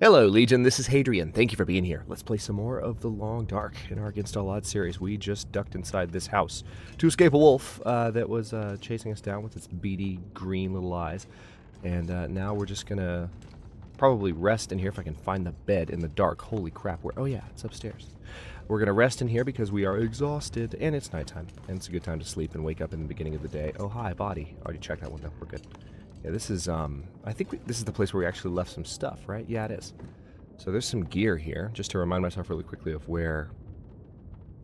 Hello, Legion. This is Hadrian. Thank you for being here. Let's play some more of The Long Dark in our Against All Odds series. We just ducked inside this house to escape a wolf that was chasing us down with its beady green little eyes. And now we're just going to probably rest in here if I can find the bed in the dark. Holy crap. Oh, yeah, it's upstairs. We're going to rest in here because we are exhausted, and it's nighttime. And it's a good time to sleep and wake up in the beginning of the day. Oh, hi, body. Already checked that window. We're good. Yeah, this is, I think this is the place where we actually left some stuff, right? Yeah, it is. So there's some gear here, just to remind myself really quickly of where,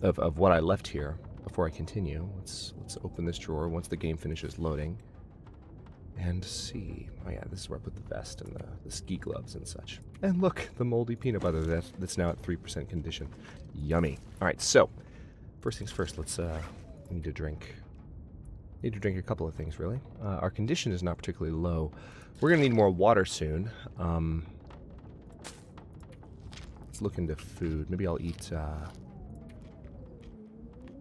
of what I left here before I continue. Let's open this drawer once the game finishes loading. And see. Oh yeah, this is where I put the vest and the ski gloves and such. And look, the moldy peanut butter that's now at 3% condition. Yummy. Alright, so, first things first, let's, need to drink a couple of things, really. Our condition is not particularly low. We're going to need more water soon. Let's look into food. Maybe I'll eat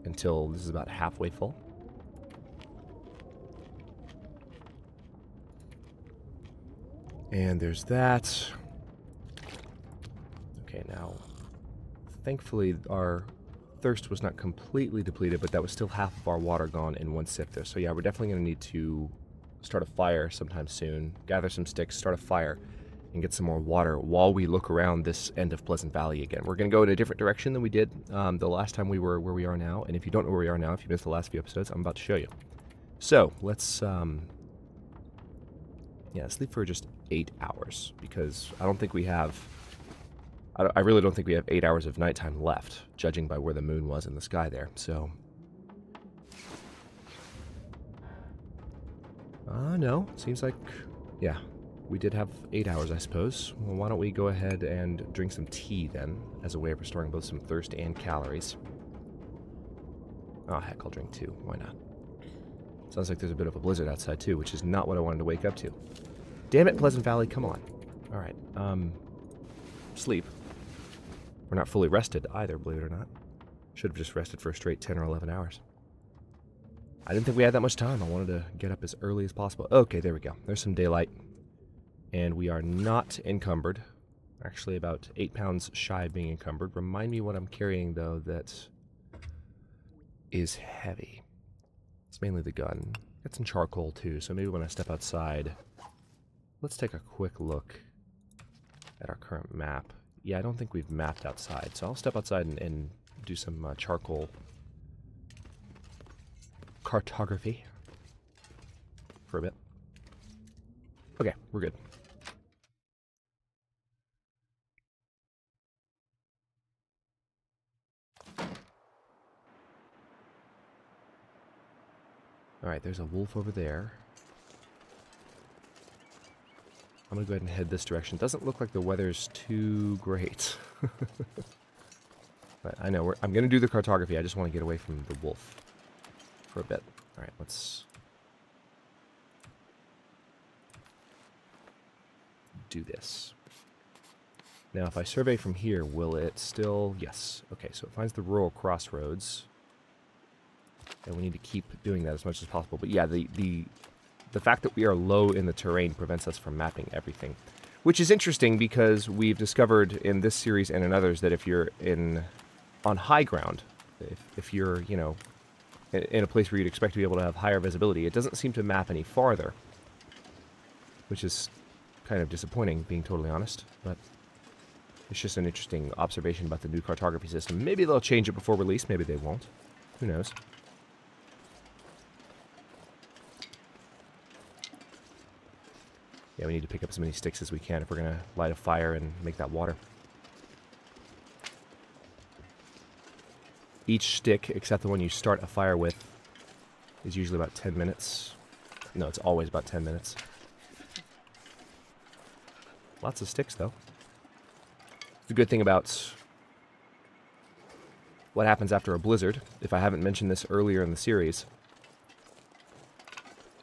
until this is about halfway full. And there's that. Okay, now, thankfully our thirst was not completely depleted, but that was still half of our water gone in one sip there. So yeah, we're definitely going to need to start a fire sometime soon, gather some sticks, start a fire, and get some more water while we look around this end of Pleasant Valley again. We're going to go in a different direction than we did the last time we were where we are now. And if you don't know where we are now, if you missed the last few episodes, I'm about to show you. So let's sleep for just 8 hours, because I don't think we have... I really don't think we have 8 hours of nighttime left, judging by where the moon was in the sky there, so... no, seems like... yeah, we did have 8 hours, I suppose. Well, why don't we go ahead and drink some tea, then, as a way of restoring both some thirst and calories. Oh, heck, I'll drink two. Why not? Sounds like there's a bit of a blizzard outside, too, which is not what I wanted to wake up to. Damn it, Pleasant Valley, come on. Alright, sleep. We're not fully rested either, believe it or not. Should have just rested for a straight 10 or 11 hours. I didn't think we had that much time. I wanted to get up as early as possible. Okay, there we go. There's some daylight. And we are not encumbered. Actually, about 8 pounds shy of being encumbered. Remind me what I'm carrying, though, that is heavy. It's mainly the gun. Got some charcoal, too, so maybe when I step outside... Let's take a quick look at our current map. Yeah, I don't think we've mapped outside, so I'll step outside and do some charcoal cartography for a bit. Okay, we're good. Alright, there's a wolf over there. I'm going to go ahead and head this direction. Doesn't look like the weather's too great. But I know, I'm going to do the cartography. I just want to get away from the wolf for a bit. Alright, let's do this. Now, if I survey from here, will it still... Yes. Okay, so it finds the rural crossroads. And we need to keep doing that as much as possible. But yeah, the fact that we are low in the terrain prevents us from mapping everything. Which is interesting because we've discovered in this series and in others that if you're on high ground, if you're, you know, in a place where you'd expect to be able to have higher visibility, it doesn't seem to map any farther. Which is kind of disappointing, being totally honest. But it's just an interesting observation about the new cartography system. Maybe they'll change it before release, maybe they won't. Who knows? Yeah, we need to pick up as many sticks as we can if we're going to light a fire and make that water. Each stick, except the one you start a fire with, is usually about 10 minutes. No, it's always about 10 minutes. Lots of sticks, though. The good thing about what happens after a blizzard, if I haven't mentioned this earlier in the series,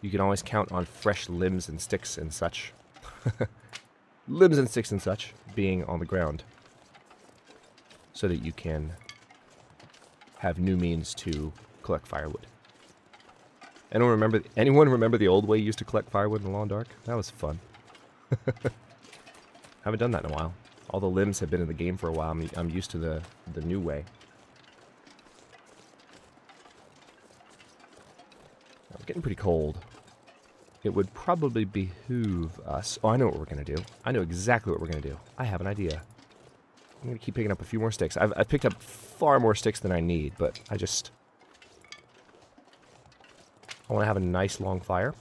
you can always count on fresh limbs and sticks and such. Limbs and sticks and such being on the ground. So that you can have new means to collect firewood. Anyone remember the old way you used to collect firewood in the Long Dark? That was fun. Haven't done that in a while. All the limbs have been in the game for a while. I'm used to the new way. I'm getting pretty cold. It would probably behoove us... Oh, I know what we're going to do. I know exactly what we're going to do. I have an idea. I'm going to keep picking up a few more sticks. I've picked up far more sticks than I need, but I want to have a nice long fire.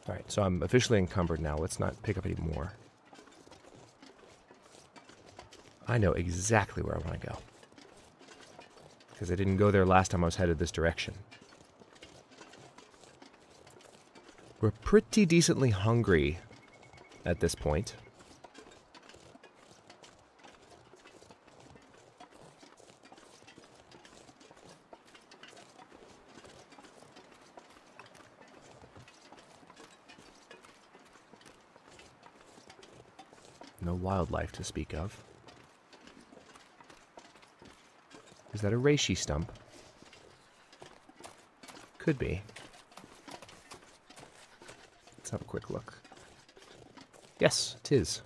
Alright, so I'm officially encumbered now. Let's not pick up any more. I know exactly where I want to go. Because I didn't go there last time I was headed this direction. We're pretty decently hungry at this point. No wildlife to speak of. Is that a reishi stump? Could be. Let's have a quick look. Yes, it is.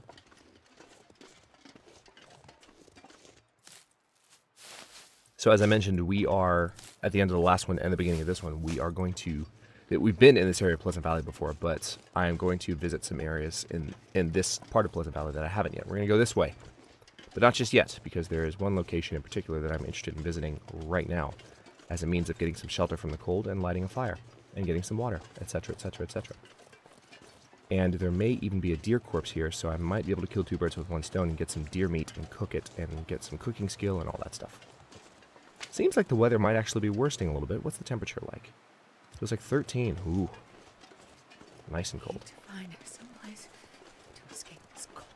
So as I mentioned, we are, at the end of the last one and the beginning of this one, we are going to... We've been in this area of Pleasant Valley before, but I am going to visit some areas in this part of Pleasant Valley that I haven't yet. We're going to go this way. But not just yet, because there is one location in particular that I'm interested in visiting right now as a means of getting some shelter from the cold and lighting a fire and getting some water, etc., etc., etc. And there may even be a deer corpse here, so I might be able to kill two birds with one stone and get some deer meat and cook it and get some cooking skill and all that stuff. Seems like the weather might actually be worsening a little bit. What's the temperature like? It feels like 13. Ooh. Nice and cold. Find someplace to escape this cold.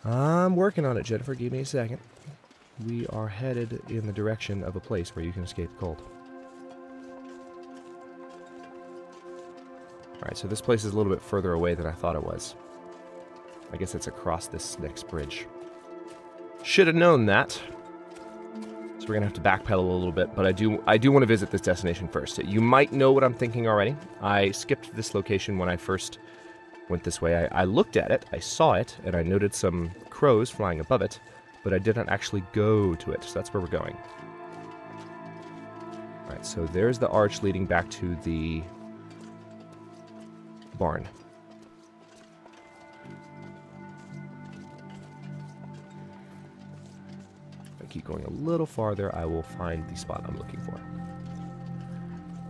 I'm working on it, Jennifer. Give me a second. We are headed in the direction of a place where you can escape cold. Alright, so this place is a little bit further away than I thought it was. I guess it's across this next bridge. Should have known that. So we're going to have to backpedal a little bit, but I do want to visit this destination first. You might know what I'm thinking already. I skipped this location when I first went this way. I looked at it, I saw it, and I noted some crows flying above it, but I did not actually go to it, so that's where we're going. Alright, so there's the arch leading back to the barn. Keep going a little farther, I will find the spot I'm looking for.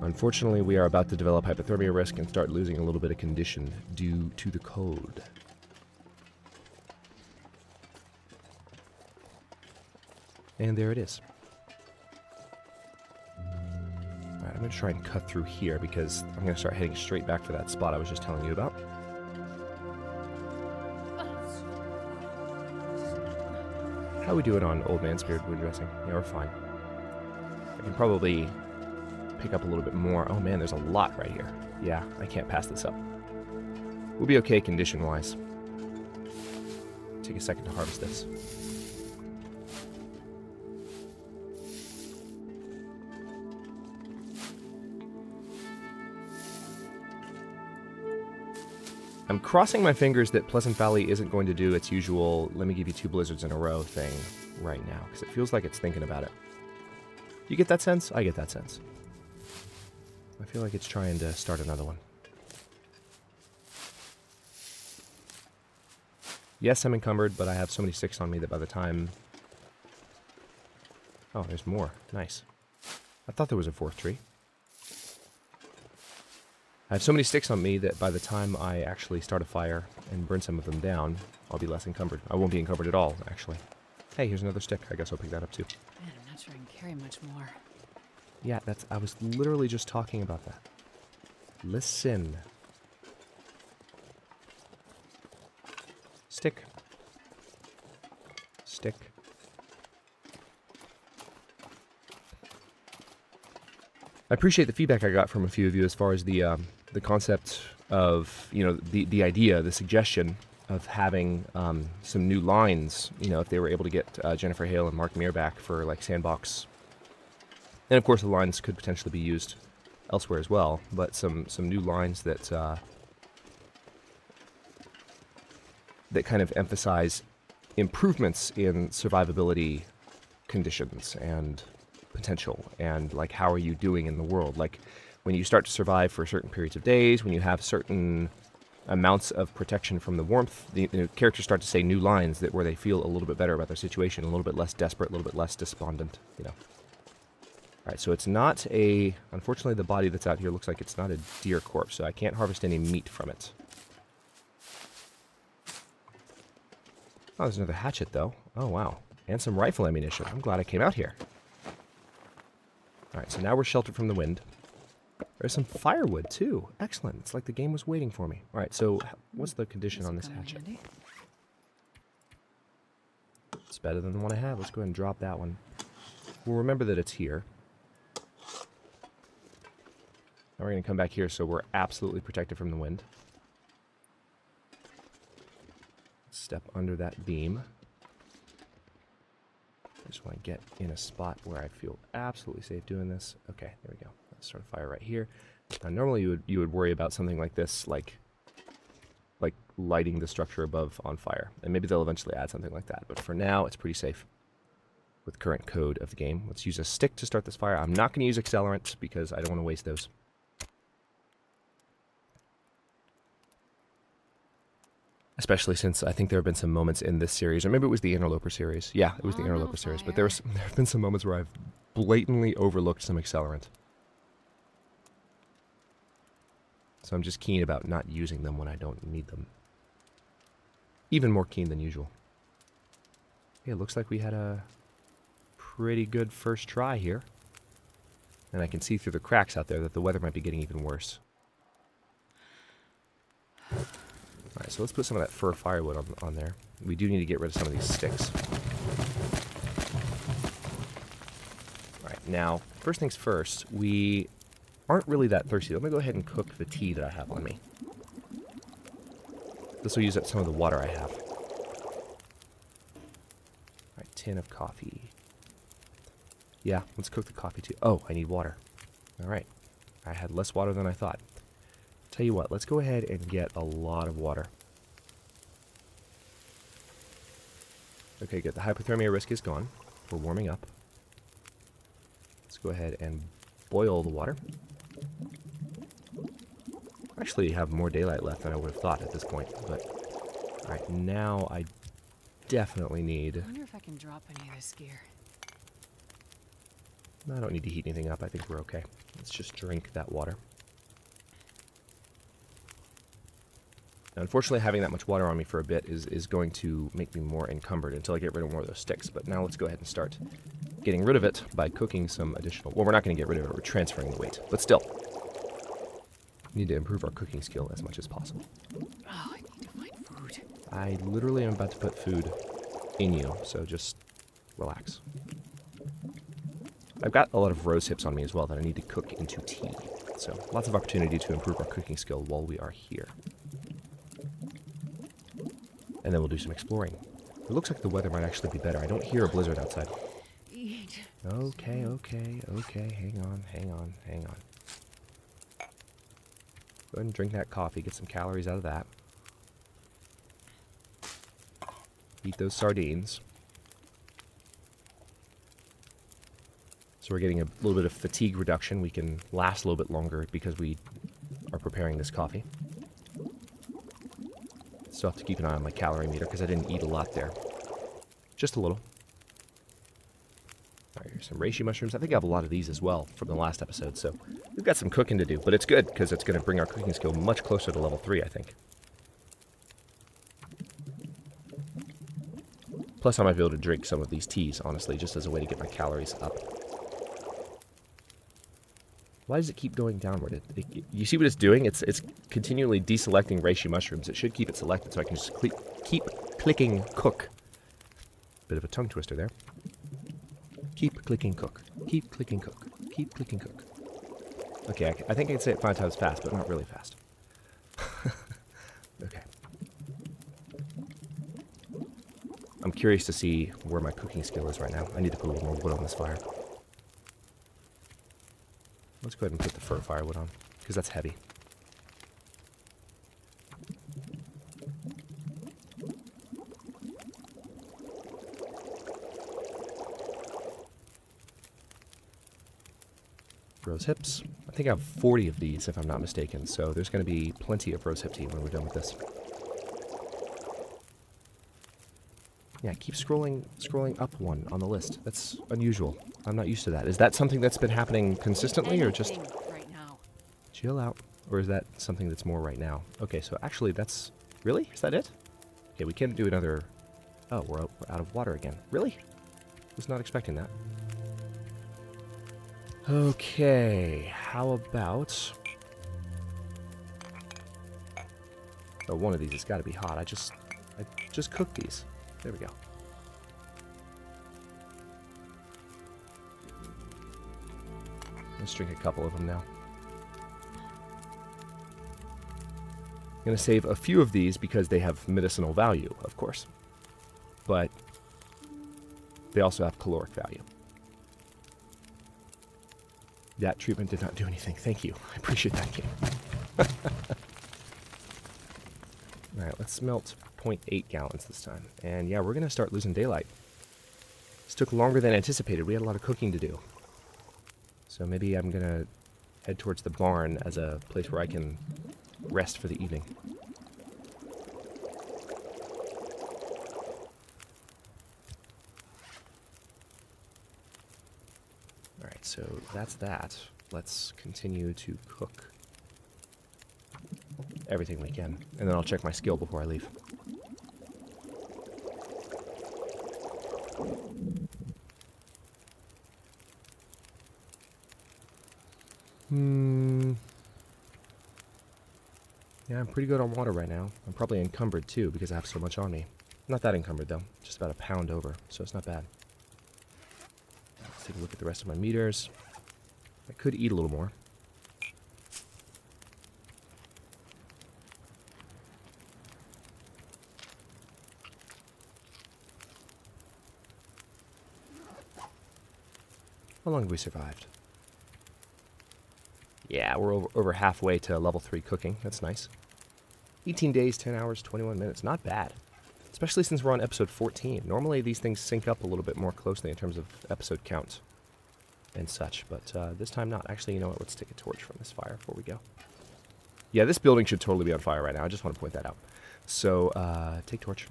Unfortunately, we are about to develop hypothermia risk and start losing a little bit of condition due to the cold. And there it is. Alright, I'm going to try and cut through here because I'm going to start heading straight back for that spot I was just telling you about. How we do it on Old Man Spirit wound dressing? Yeah, we're fine. I can probably pick up a little bit more. Oh man, there's a lot right here. Yeah, I can't pass this up. We'll be okay condition-wise. Take a second to harvest this. I'm crossing my fingers that Pleasant Valley isn't going to do its usual let me give you 2 blizzards in a row thing right now, because it feels like it's thinking about it. You get that sense? I get that sense. I feel like it's trying to start another one. Yes, I'm encumbered, but I have so many sticks on me that by the time... Oh, there's more. Nice. I thought there was a 4th tree. I have so many sticks on me that by the time I actually start a fire and burn some of them down, I'll be less encumbered. I won't be encumbered at all, actually. Hey, here's another stick. I guess I'll pick that up too. Man, I'm not sure I can carry much more. Yeah, I was literally just talking about that. Listen. Stick. Stick. I appreciate the feedback I got from a few of you as far as the concept of, you know, the idea, the suggestion of having some new lines, you know, if they were able to get Jennifer Hale and Mark Meir back for, like, Sandbox. And, of course, the lines could potentially be used elsewhere as well, but some new lines that that kind of emphasize improvements in survivability conditions and potential, and like how are you doing in the world. Like when you start to survive for certain periods of days, when you have certain amounts of protection from the warmth, the characters start to say new lines that where they feel a little bit better about their situation, a little bit less desperate, a little bit less despondent, you know. Alright, so it's not a... Unfortunately, the body that's out here looks like it's not a deer corpse, so I can't harvest any meat from it. Oh, there's another hatchet, though. Oh, wow. And some rifle ammunition. I'm glad I came out here. Alright, so now we're sheltered from the wind. There's some firewood, too. Excellent. It's like the game was waiting for me. Alright, so what's the condition on this hatchet? It's better than the one I have. Let's go ahead and drop that one. We'll remember that it's here. Now we're going to come back here so we're absolutely protected from the wind. Step under that beam. I just want to get in a spot where I feel absolutely safe doing this. Okay, there we go. Let's start a fire right here. Now, normally you would worry about something like this, like lighting the structure above on fire. And maybe they'll eventually add something like that. But for now, it's pretty safe with current code of the game. Let's use a stick to start this fire. I'm not going to use accelerant because I don't want to waste those. Especially since I think there have been some moments in this series, or maybe it was the Interloper series. Yeah, it was the Interloper series. But there have been some moments where I've blatantly overlooked some accelerant. So I'm just keen about not using them when I don't need them. Even more keen than usual. Yeah, it looks like we had a pretty good first try here. And I can see through the cracks out there that the weather might be getting even worse. Alright, so let's put some of that fir firewood on there. We do need to get rid of some of these sticks. Alright, now, first things first, we aren't really that thirsty. Let me go ahead and cook the tea that I have on me. This will use up some of the water I have. Alright, tin of coffee. Yeah, let's cook the coffee too. Oh, I need water. Alright, I had less water than I thought. Tell you what, let's go ahead and get a lot of water. Okay, good. The hypothermia risk is gone. We're warming up. Let's go ahead and boil the water. Actually have more daylight left than I would have thought at this point, but... Alright, now I definitely need... I wonder if I can drop any of this gear. I don't need to heat anything up. I think we're okay. Let's just drink that water. Now, unfortunately, having that much water on me for a bit is going to make me more encumbered until I get rid of more of those sticks. But now let's go ahead and start getting rid of it by cooking some additional... Well, we're not going to get rid of it. We're transferring the weight. But still, we need to improve our cooking skill as much as possible. Oh, I need to find food. I literally am about to put food in you, so just relax. I've got a lot of rose hips on me as well that I need to cook into tea. So lots of opportunity to improve our cooking skill while we are here. And then we'll do some exploring. It looks like the weather might actually be better. I don't hear a blizzard outside. Eat. Okay. Hang on. Go ahead and drink that coffee. Get some calories out of that. Eat those sardines. So we're getting a little bit of fatigue reduction. We can last a little bit longer because we are preparing this coffee. Still have to keep an eye on my calorie meter because I didn't eat a lot there. Just a little. Alright, here's some reishi mushrooms. I think I have a lot of these as well from the last episode, so we've got some cooking to do. But it's good because it's going to bring our cooking skill much closer to level 3, I think. Plus, I might be able to drink some of these teas, honestly, just as a way to get my calories up. Why does it keep going downward? You see what it's doing? It's continually deselecting reishi mushrooms. It should keep it selected so I can just keep clicking cook. Bit of a tongue twister there. Keep clicking cook. Keep clicking cook. Keep clicking cook. Okay, I think I can say it 5 times fast, but not really fast. Okay. I'm curious to see where my cooking skill is right now. I need to put a little more wood on this fire. Let's go ahead and put the fir firewood on, because that's heavy. Rose hips. I think I have 40 of these, if I'm not mistaken, so there's going to be plenty of rose hip tea when we're done with this. Yeah, keep scrolling up one on the list. That's unusual. I'm not used to that. Is that something that's been happening consistently, or just right now? chill out? Or is that something that's more right now? Okay, so actually that's... Really? Is that it? Okay, we can't do another... Oh, we're out of water again. Really? Was not expecting that. Okay, how about... Oh, one of these has got to be hot. I just cooked these. There we go. Let's drink a couple of them now. I'm going to save a few of these because they have medicinal value, of course. But they also have caloric value. That treatment did not do anything. Thank you. I appreciate that, game. Alright, let's melt 0.8 gallons this time. And yeah, we're going to start losing daylight. This took longer than anticipated. We had a lot of cooking to do. So maybe I'm going to head towards the barn as a place where I can rest for the evening. Alright, so that's that. Let's continue to cook everything we can. And then I'll check my skill before I leave. Yeah, I'm pretty good on water right now. I'm probably encumbered too because I have so much on me. Not that encumbered though, just about a pound over, so it's not bad. Let's take a look at the rest of my meters. I could eat a little more. How long have we survived? Yeah, we're over halfway to level 3 cooking. That's nice. 18 days, 10 hours, 21 minutes. Not bad. Especially since we're on episode 14. Normally these things sync up a little bit more closely in terms of episode count and such. But this time not. Actually, you know what? Let's take a torch from this fire before we go. Yeah, this building should totally be on fire right now. I just want to point that out. So, take torch.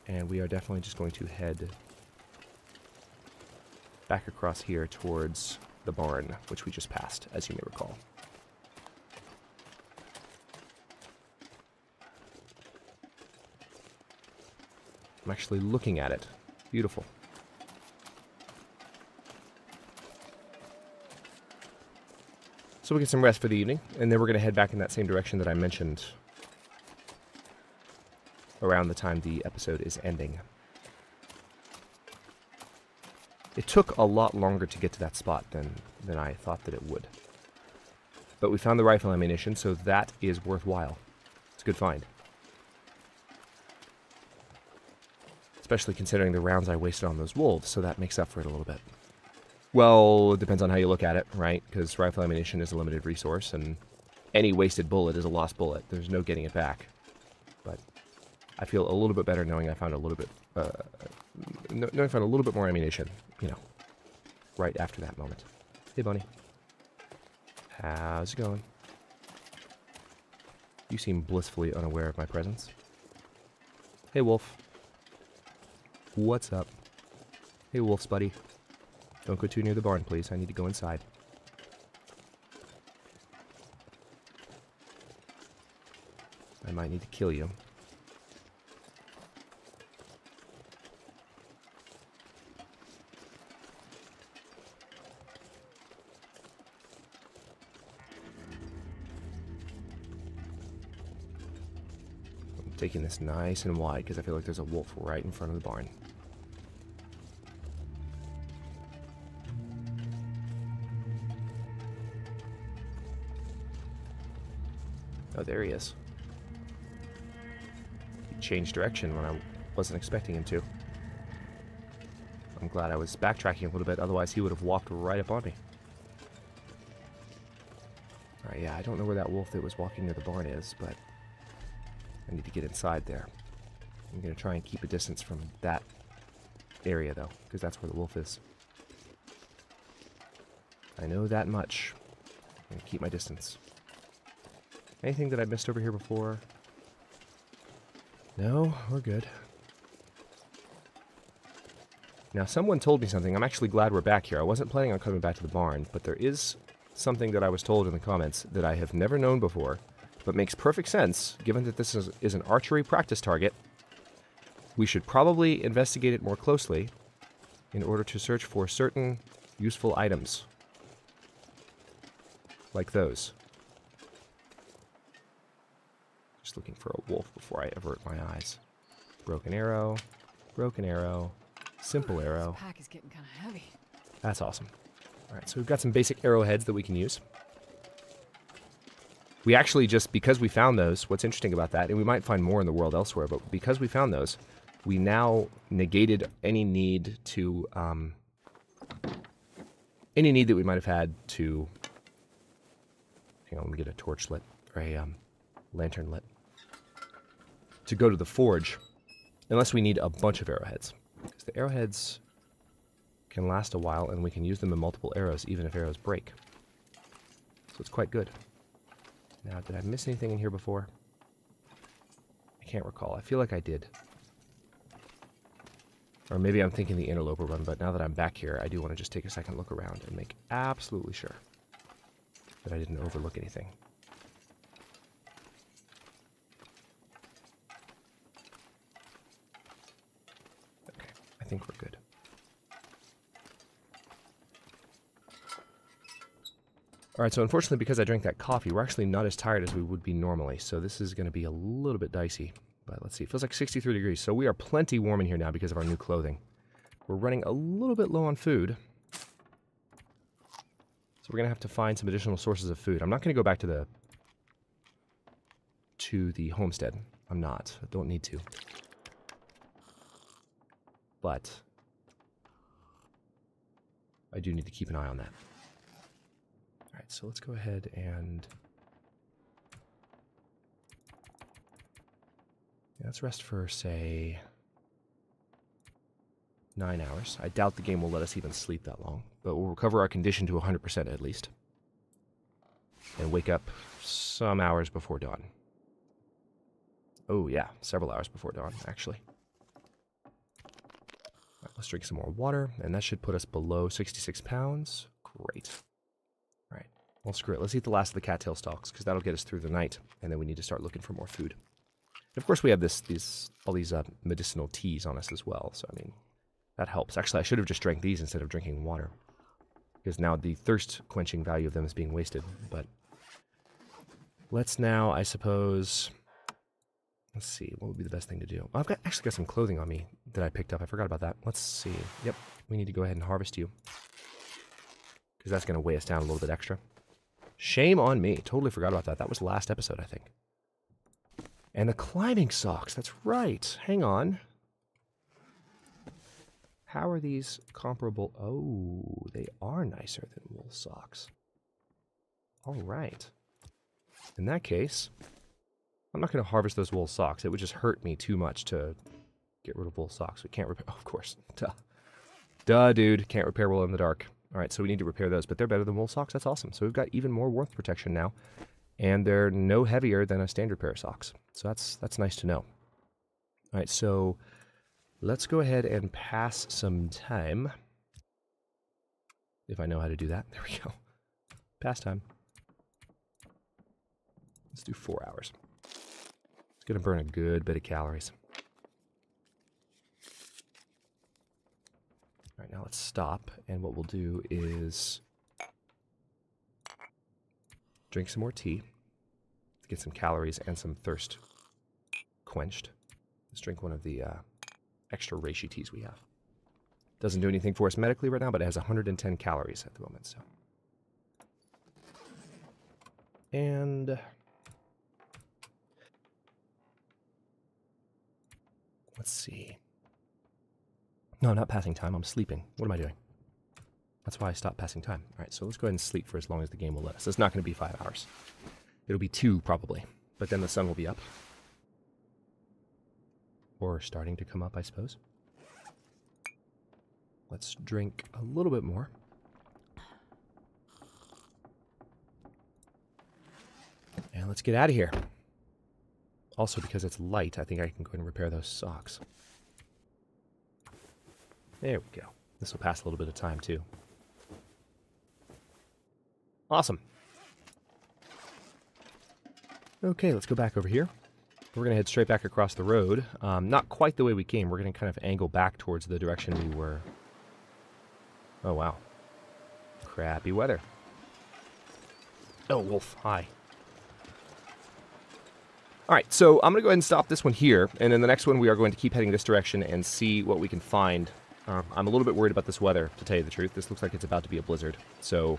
And we are definitely just going to head back across here towards the barn, which we just passed, as you may recall. I'm actually looking at it. Beautiful. So we get some rest for the evening, and then we're going to head back in that same direction that I mentioned around the time the episode is ending. It took a lot longer to get to that spot than I thought that it would. But we found the rifle ammunition, so that is worthwhile. It's a good find. Especially considering the rounds I wasted on those wolves, so that makes up for it a little bit. Well, it depends on how you look at it, right? Because rifle ammunition is a limited resource, and any wasted bullet is a lost bullet. There's no getting it back. But I feel a little bit better knowing I found a little bit, knowing I found a little bit more ammunition, you know, right after that moment. Hey, bunny. How's it going? You seem blissfully unaware of my presence. Hey, wolf. What's up? Hey, wolf's buddy. Don't go too near the barn, please. I need to go inside. I might need to kill you. I'm taking this nice and wide because I feel like there's a wolf right in front of the barn. Oh, there he is. He changed direction when I wasn't expecting him to. I'm glad I was backtracking a little bit, otherwise he would have walked right up on me. Alright, yeah, I don't know where that wolf that was walking near the barn is, but I need to get inside there. I'm going to try and keep a distance from that area, though, because that's where the wolf is. I know that much. I'm going to keep my distance. Anything that I missed over here before? No, we're good. Now, someone told me something. I'm actually glad we're back here. I wasn't planning on coming back to the barn, but there is something that I was told in the comments that I have never known before, but makes perfect sense, given that this is an archery practice target. We should probably investigate it more closely in order to search for certain useful items. Like those. Just looking for a wolf before I avert my eyes. Broken arrow, simple arrow. This pack is getting kind of heavy. That's awesome. Alright, so we've got some basic arrowheads that we can use. We actually just, because we found those, what's interesting about that, and we might find more in the world elsewhere, but because we found those, we now negated any need to, any need that we might have had to, hang on, let me get a torch lit, or a lantern lit, to go to the forge, unless we need a bunch of arrowheads. Because the arrowheads can last a while, and we can use them in multiple arrows, even if arrows break. So it's quite good. Now, did I miss anything in here before? I can't recall. I feel like I did. Or maybe I'm thinking the Interloper run, but now that I'm back here, I do want to just take a second look around and make absolutely sure that I didn't overlook anything. Okay, I think we're good. Alright, so unfortunately because I drank that coffee, we're actually not as tired as we would be normally, so this is going to be a little bit dicey. But let's see, it feels like 63 degrees, so we are plenty warm in here now because of our new clothing. We're running a little bit low on food. So we're going to have to find some additional sources of food. I'm not going to go back to the homestead. I'm not. I don't need to. But I do need to keep an eye on that. Alright, so let's go ahead and let's rest for, say, 9 hours. I doubt the game will let us even sleep that long, but we'll recover our condition to 100% at least. And wake up some hours before dawn. Oh yeah, several hours before dawn, actually. Right, let's drink some more water, and that should put us below 66 pounds. Great. Alright, well screw it. Let's eat the last of the cattail stalks, because that'll get us through the night, and then we need to start looking for more food. And of course we have all these medicinal teas on us as well, so I mean, that helps. Actually, I should have just drank these instead of drinking water, because now the thirst-quenching value of them is being wasted, but let's now, I suppose, let's see, what would be the best thing to do? I've actually got some clothing on me that I picked up. I forgot about that. Let's see. Yep, we need to go ahead and harvest you, because that's going to weigh us down a little bit extra. Shame on me. Totally forgot about that. That was last episode, I think. And the climbing socks. That's right. Hang on. How are these comparable? Oh, they are nicer than wool socks. All right. In that case, I'm not going to harvest those wool socks. It would just hurt me too much to get rid of wool socks. We can't repair... Oh, of course. Duh. Duh, dude. Can't repair wool in the dark. All right, so we need to repair those, but they're better than wool socks. That's awesome. So we've got even more warmth protection now, and they're no heavier than a standard pair of socks. So that's nice to know. All right, so let's go ahead and pass some time. If I know how to do that. There we go. Pass time. Let's do 4 hours. It's going to burn a good bit of calories. All right, now let's stop, and what we'll do is drink some more tea to get some calories and some thirst quenched. Let's drink one of the extra reishi teas we have. Doesn't do anything for us medically right now, but it has 110 calories at the moment, so. And let's see. No, I'm not passing time. I'm sleeping. What am I doing? That's why I stopped passing time. All right, so let's go ahead and sleep for as long as the game will let us. It's not going to be 5 hours. It'll be 2, probably. But then the sun will be up. Or starting to come up, I suppose. Let's drink a little bit more. let's get out of here. Also, because it's light, I think I can go ahead and repair those socks. There we go. This will pass a little bit of time, too. Awesome. Okay, let's go back over here. We're going to head straight back across the road. Not quite the way we came. We're going to kind of angle back towards the direction we were. Oh, wow. Crappy weather. Oh, wolf. Hi. All right, so I'm going to go ahead and stop this one here. And in the next one, we are going to keep heading this direction and see what we can find. I'm a little bit worried about this weather, to tell you the truth. This looks like it's about to be a blizzard. So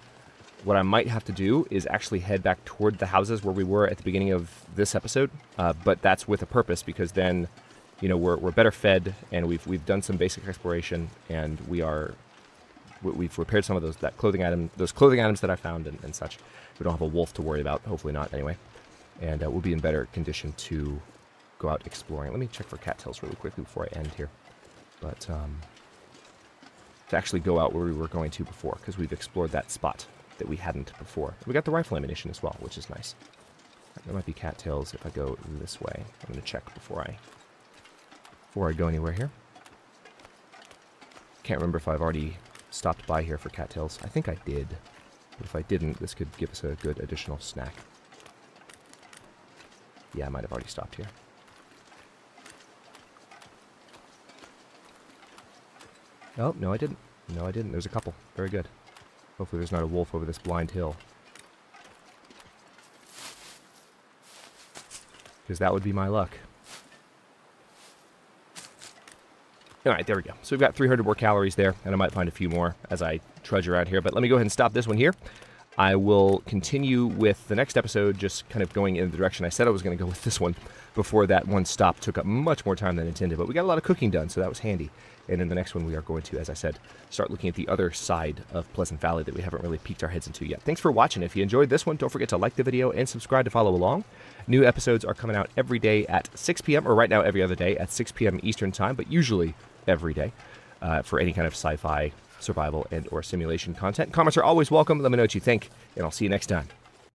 what I might have to do is actually head back toward the houses where we were at the beginning of this episode. But that's with a purpose, because then, you know, we're better fed, and we've done some basic exploration, and we've repaired some of those clothing items that I found and such. We don't have a wolf to worry about. Hopefully not, anyway. And we'll be in better condition to go out exploring. Let me check for cattails really quickly before I end here. But to actually go out where we were going to before, because we've explored that spot that we hadn't before. We got the rifle ammunition as well, which is nice. There might be cattails if I go this way. I'm going to check before I go anywhere here. Can't remember if I've already stopped by here for cattails. I think I did. But if I didn't, this could give us a good additional snack. Yeah, I might have already stopped here. Oh, no I didn't. No I didn't. There's a couple. Very good. Hopefully there's not a wolf over this blind hill. Because that would be my luck. Alright, there we go. So we've got 300 more calories there, and I might find a few more as I trudge around here. But let me go ahead and stop this one here. I will continue with the next episode, just kind of going in the direction I said I was going to go with this one before that one stop took up much more time than intended. But we got a lot of cooking done, so that was handy. And in the next one, we are going to, as I said, start looking at the other side of Pleasant Valley that we haven't really peeked our heads into yet. Thanks for watching. If you enjoyed this one, don't forget to like the video and subscribe to follow along. New episodes are coming out every day at 6 p.m., or right now every other day at 6 p.m. Eastern Time, but usually every day for any kind of sci-fi, survival, and or simulation content. Comments are always welcome. Let me know what you think, and I'll see you next time.